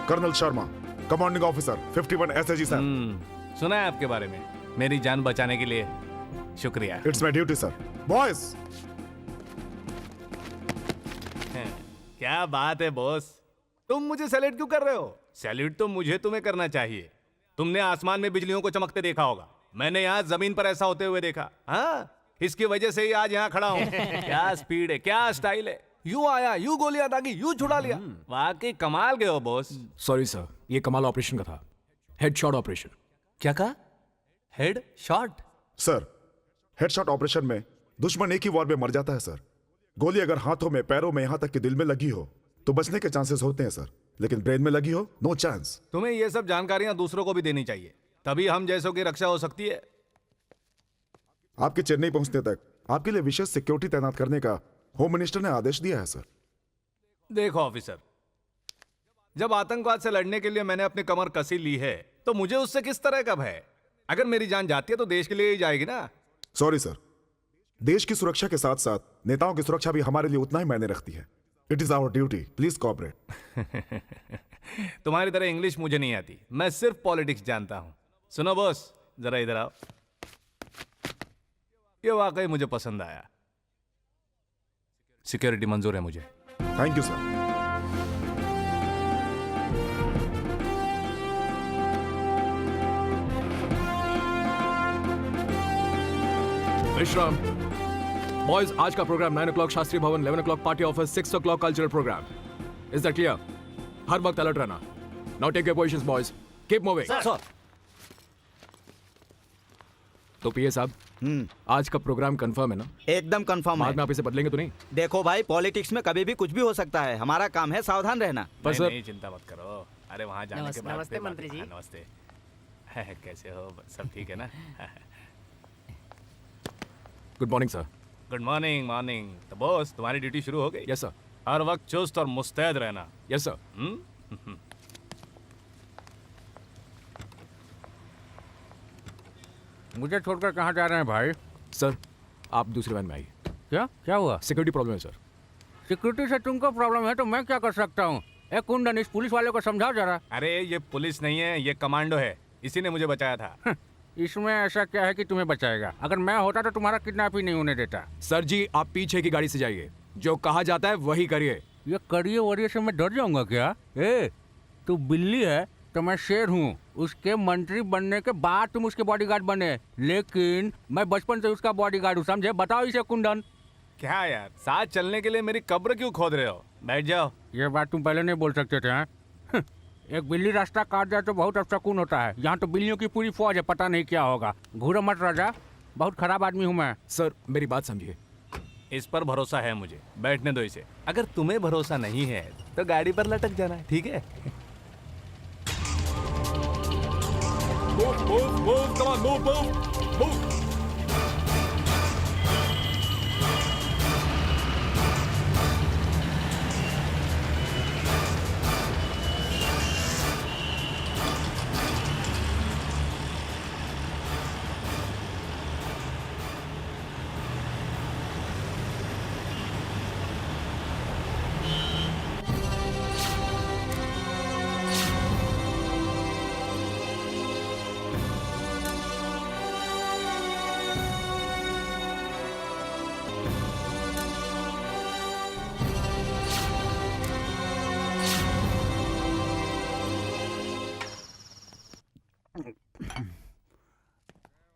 Colonel Sharma, commanding officer 51 SAG sir. सुना है आपके बारे में। मेरी जान बचाने के लिए शुक्रिया। It's my duty sir. Boys, क्या बात है बॉस, तुम मुझे सैल्यूट क्यों कर रहे हो? सैल्यूट तो मुझे तुम्हें करना चाहिए। तुमने आसमान में बिजलियों को चमकते देखा होगा, मैंने यहाँ जमीन पर ऐसा होते हुए देखा। हाँ, इसकी वजह से ही आज यहाँ खड़ा हूँ। क्या स्पीड है, क्या स्टाइल है, यूं आया, यूं गोलियां दागी, यूं छुड़ा लिया। वाकई कमाल गए हो बॉस। सॉरी सर, ये कमाल ऑपरेशन का था, हेडशॉट ऑपरेशन। क्या कहा? Head shot? Sir, headshot operation में दुश्मन एक ही वार में मर जाता है सर। गोली अगर हाथों में, पैरों में, यहां तक कि दिल में लगी हो तो बचने के चांसेस होते हैं सर, लेकिन ब्रेन में लगी हो, नो चांस। तुम्हें ये सब जानकारियां दूसरों को भी देनी चाहिए, तभी हम जैसों की रक्षा हो सकती है। आपके चेन्नई पहुंचने तक आपके लिए विशेष सिक्योरिटी तैनात करने का होम मिनिस्टर ने आदेश दिया है सर। देखो ऑफिसर, जब आतंकवाद से लड़ने के लिए मैंने अपनी कमर कसी ली है तो मुझे उससे किस तरह का भय? अगर मेरी जान जाती है तो देश के लिए ही जाएगी ना। सॉरी सर, देश की सुरक्षा के साथ साथ नेताओं की सुरक्षा भी हमारे लिए उतना ही मायने रखती है। It is our duty, please cooperate. तुम्हारी तरह इंग्लिश मुझे नहीं आती, मैं सिर्फ पॉलिटिक्स जानता हूं। सुनो बॉस, जरा इधर आओ। ये वाकई मुझे पसंद आया। सिक्योरिटी मंजूर है मुझे। Thank you sir. विश्राम। बॉयज, आज का programme 9 o'clock Shastri Bhavan, 11 o'clock party office, 6 o'clock cultural programme. Is that clear? हर वक्त अलर्ट रहना। Now take your positions boys, keep moving. Sir. तो पीए साहब, आज का प्रोग्राम कंफर्म है ना? एकदम कंफर्म है। बाद में आप इसे बदलेंगे तो नहीं? देखो भाई, पॉलिटिक्स में कभी भी कुछ भी हो सकता है, हमारा काम है सावधान रहना। पर नहीं, सर, नहीं, चिंता मत करो। अरे वहां जाने के बाद नमस्ते मंत्री जी। नमस्ते। कैसे हो? सब ठीक है ना? Good morning sir. Good morning. Morning. तो बॉस, तुम्हारी ड्यूटी शुरू हो गई? Yes sir. हर वक्त चुस्त और मुस्तैद रहना। Yes sir. मुझे छोड़कर कहाँ जा रहे हैं भाई? सर, आप दूसरे वैन में आइए। क्या हुआ? सिक्योरिटी प्रॉब्लम है सर। सिक्योरिटी से तुमको प्रॉब्लम है तो मैं क्या कर सकता हूँ? ए कुंदन, इस पुलिस वाले को समझाओ जरा। अरे ये पुलिस नहीं है, ये कमांडो है, इसी ने मुझे बचाया था। इसमें ऐसा क्या है कि तुम्हें बचाएगा? अगर मैं होता तो तुम्हारा किडनैप ही नहीं होने देता। सर जी, आप पीछे की गाड़ी से जाइए, जो कहा जाता है वही करिए। ये करिए वरिए से मैं डर जाऊंगा क्या? ए, तू बिल्ली है तो मैं शेर हूँ। उसके मंत्री बनने के बाद तुम उसके बॉडीगार्ड बने, लेकिन मैं बचपन से उसका बॉडीगार्ड हूँ, समझे? बताओ इसे कुंदन। क्या यार, साथ चलने के लिए मेरी कब्र क्यों खोद रहे हो? बैठ जाओ। ये बात तुम पहले नहीं बोल सकते थे, हाँ? एक बिल्ली रास्ता काट जाए तो बहुत अपशकुन होता है। यहाँ तो बिल्लियों की पूरी फौज है, पता नहीं क्या होगा। घूरो मत राजा, बहुत खराब आदमी हूँ मैं। सर, मेरी बात समझिए। इस पर भरोसा है मुझे, बैठने दो इसे। अगर तुम्हें भरोसा नहीं है तो गाड़ी पर लटक जाना, ठीक है? Come on, move.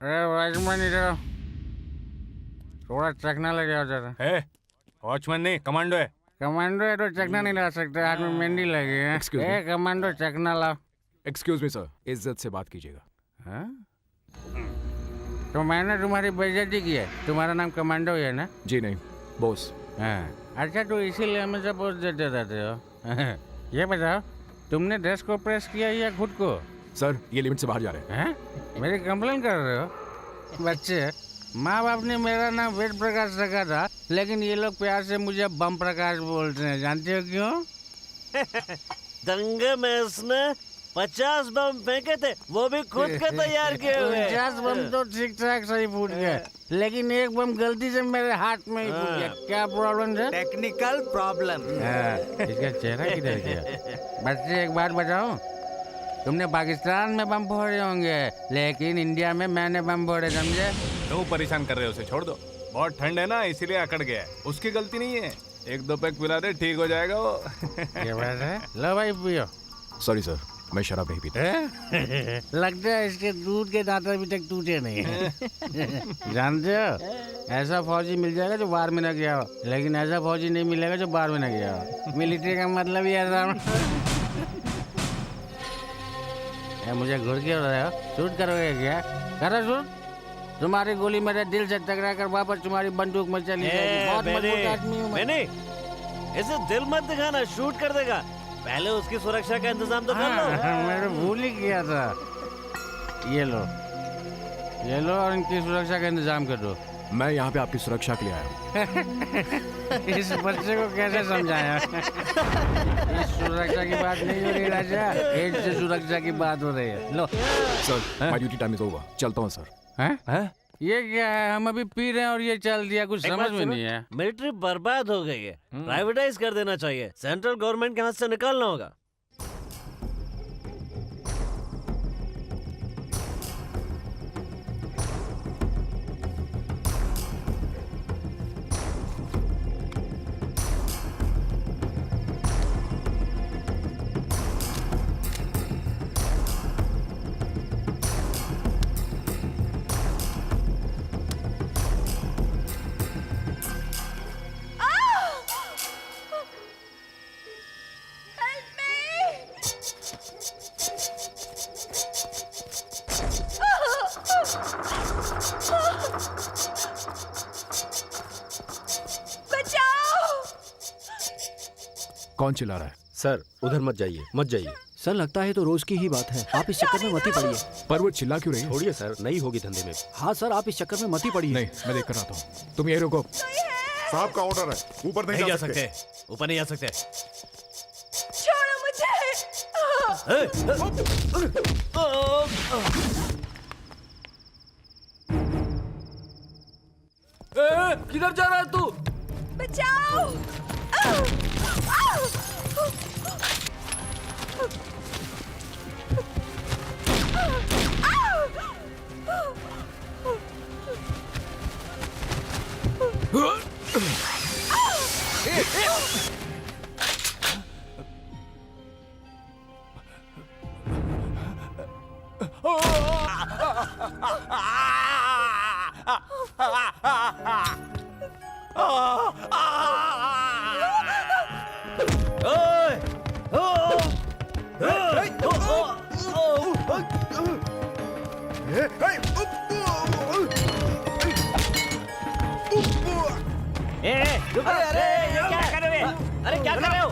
अरे वॉचमैन, इधर थोड़ा चखना लगे आओ जरा। है वॉचमैन नहीं, कमांडो है। कमांडो है तो चखना नहीं ला सकते, हाथ में मेहंदी लगी है। Excuse me. कमांडो चखना लाओ। एक्सक्यूज मी सर, इज्जत से बात कीजिएगा। हाँ? तो मैंने तुम्हारी बेइज्जती की है? तुम्हारा नाम कमांडो ही है ना? जी नहीं, बॉस। हाँ, अच्छा, तो इसीलिए हमेशा बोझ देते रहते हो। ये बताओ, तुमने ड्रेस को प्रेस किया या खुद को? सर, ये लिमिट से बाहर जा रहे हैं। हैं? मेरी कंप्लेन कर रहे हो? बच्चे, माँ बाप ने मेरा नाम वेद प्रकाश रखा था, लेकिन ये लोग प्यार से मुझे बम प्रकाश बोलते हैं। जानते हो क्यों? दंगे में इसने 50 बम फेंके थे, वो भी खुद के तैयार किए हुए। 50 बम तो ठीक ठाक सही फूट गया, लेकिन एक बम गलती से मेरे हाथ में ही फूट गया। क्या प्रॉब्लम है? Technical problem. इसका चेहरा किधर गया? बच्चे एक बात बताओ, तुमने पाकिस्तान में बम फोड़े होंगे, लेकिन इंडिया में मैंने बम फोड़े, समझे? क्यों परेशान कर रहे हो? उसे छोड़ दो, बहुत ठंड है ना इसीलिए अकड़ गया है। उसकी गलती नहीं है, एक दो पैक पिला दे ठीक हो जाएगा वो। क्या बात है? लो भाई पियो। सॉरी सर, मैं शराब नहीं पीता। लगता है इसके दूध के दांत अभी तक टूटे नहीं हैं। जानते हो, ऐसा फौजी मिल जाएगा जो बाहर में न गया हो, लेकिन ऐसा फौजी नहीं मिलेगा जो बाहर में न गया हो। मिलिट्री का मतलब ही ऐसा। मुझे घूर क्यों रहे हो? शूट करोगे क्या? करो शूट। तुम्हारी गोली मेरे दिल से टकरा कर वापस तुम्हारी बंदूक में चली जाएगी। बहुत मजबूत आदमी हूँ मैं। मैंने इसे दिल मत दिखाना, शूट कर देगा। पहले उसकी सुरक्षा का इंतजाम तो कर लो। मैंने भूल ही किया था। ये लो, ये लो और इनकी सुरक्षा का इंतजाम कर दो। मैं यहाँ पे आपकी सुरक्षा के लिए आया हूँ। इस बच्चे को कैसे समझाया? इस सुरक्षा की बात नहीं हो रही राजा, एज से सुरक्षा की बात हो रही है। लो sir, my duty time is over, चलता हूँ सर। हैं? ये क्या है? हम अभी पी रहे हैं और ये चल दिया, कुछ समझ में नहीं है। मिलिट्री बर्बाद हो गई है, प्राइवेटाइज कर देना चाहिए, सेंट्रल गवर्नमेंट के हाथ से निकालना होगा। कौन चिल्ला रहा है? सर उधर मत जाइए, मत जाइए। सर लगता है तो रोज की ही बात है, आप इस चक्कर में मत ही पड़िए। पर वो चिल्ला क्यों रही है? छोड़िए सर, नहीं होगी धंधे में। हाँ सर, आप इस चक्कर में मत ही पड़िए। नहीं, मैं देख कर आता हूँ, तुम ये रुको। साहब का ऑर्डर है, ऊपर नहीं जा सकते। ऊपर नहीं जा सकते। छोड़ो मुझे। किधर जा रहा है तू? बचाओ। अरे क्या कर रहे हो?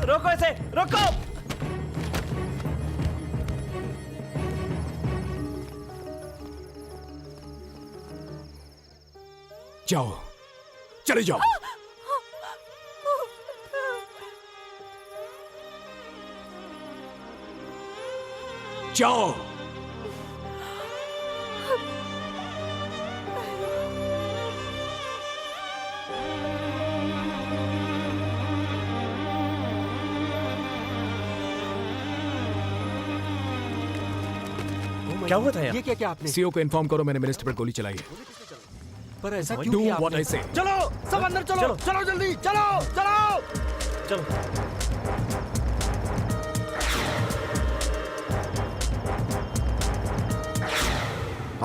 रोको इसे, रोको। जाओ, चले जाओ। जाओ। क्या हुआ था यार? ये क्या आपने? सीओ को इन्फॉर्म करो मैंने मिनिस्टर पर गोली चलाई है। पर ऐसा क्यों डू किया व्हाट आपने? आई से। चलो सब अंदर चलो, चलो जल्दी, चलो चलो चलो।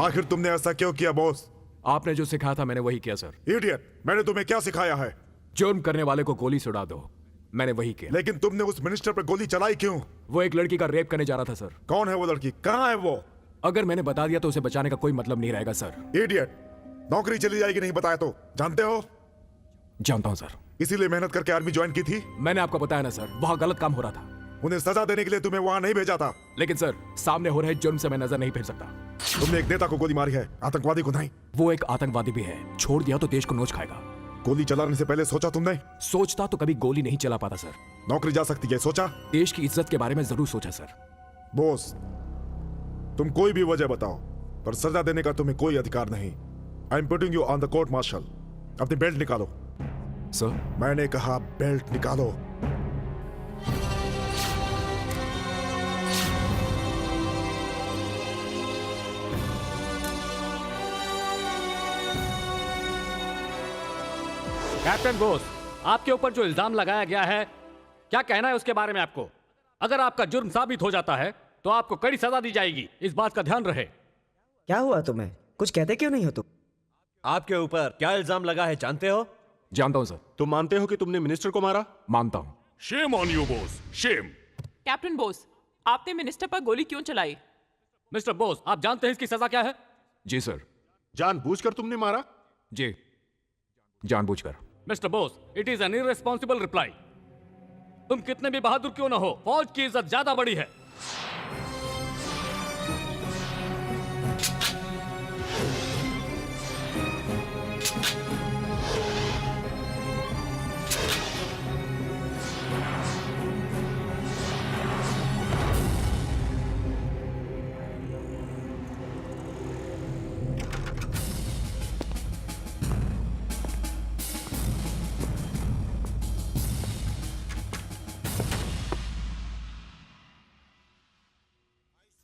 आखिर तुमने ऐसा क्यों किया बॉस? आपने जो सिखाया था मैंने वही किया सर। इडियट, मैंने तुम्हें क्या सिखाया है? जुर्म करने वाले को गोली से उड़ा दो, मैंने वही किया। लेकिन तुमने उस मिनिस्टर पर गोली चलाई क्यों? वो एक लड़की का रेप करने जा रहा था सर। कौन है वो लड़की? कहाँ है वो? अगर मैंने बता दिया तो उसे बचाने का कोई मतलब नहीं रहेगा सर। इडियट, नौकरी चली जाएगी नहीं बताया तो। जानते हो? जानता हूं सर। इसीलिए मेहनत करके आर्मी ज्वाइन की थी। मैंने आपको बताया ना सर, वहां गलत काम हो रहा था। उन्हें सजा देने के लिए तुम्हें वहां नहीं भेजा था। लेकिन सर, सामने हो रहे जुर्म से मैं नजर नहीं फेर सकता। तुमने एक नेता को गोली मारी है, आतंकवादी को नहीं। वो एक आतंकवादी भी है, छोड़ दिया तो देश को नोच खाएगा। गोली चलाने से पहले सोचा तुमने? सोचता तो कभी गोली नहीं चला पाता सर। नौकरी जा सकती है, सोचा? देश की इज्जत के बारे में जरूर सोचा सर। बॉस, तुम कोई भी वजह बताओ, पर सजा देने का तुम्हें कोई अधिकार नहीं। I am putting you on the court martial. अपनी बेल्ट निकालो। सर मैंने कहा बेल्ट निकालो। कैप्टन बोस, आपके ऊपर जो इल्जाम लगाया गया है, क्या कहना है उसके बारे में आपको? अगर आपका जुर्म साबित हो जाता है तो आपको कड़ी सजा दी जाएगी, इस बात का ध्यान रहे। क्या हुआ तुम्हें? कुछ कहते क्यों नहीं हो तुम? आपके ऊपर क्या इल्जाम लगा है जानते हो? जानता हूं सर। तुम मानते हो कि तुमने मिनिस्टर को मारा? मानता हूं। Shame on you boss, shame. Captain Bose, आपने मिनिस्टर पर गोली क्यों चलाई? मिस्टर बोस, आप जानते हैं इसकी सजा क्या है? जी सर। जानबूझकर तुमने मारा? जी, जानबूझकर। Mister Bose, it is an irresponsible reply. तुम कितने भी बहादुर क्यों ना हो, फौज की इज्जत ज्यादा बड़ी है।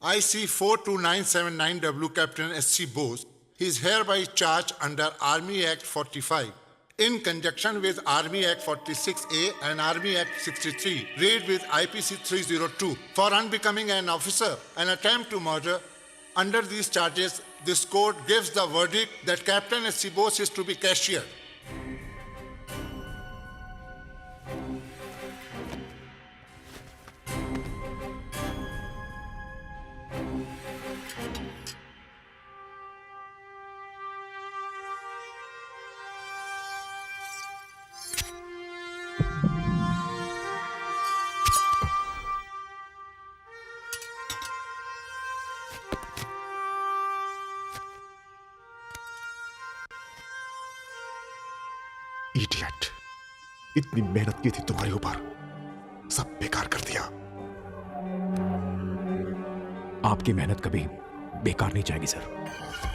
IC 42979W Captain S.C. Bose, he is hereby charged under Army Act 45 in conjunction with Army Act 46A and Army Act 63, raid with IPC 302 for unbecoming an officer, an attempt to murder. Under these charges, this court gives the verdict that Captain S.C. Bose is to be cashiered. Idiot, इतनी मेहनत की थी तुम्हारे ऊपर, सब बेकार कर दिया। आपकी मेहनत कभी बेकार नहीं जाएगी सर।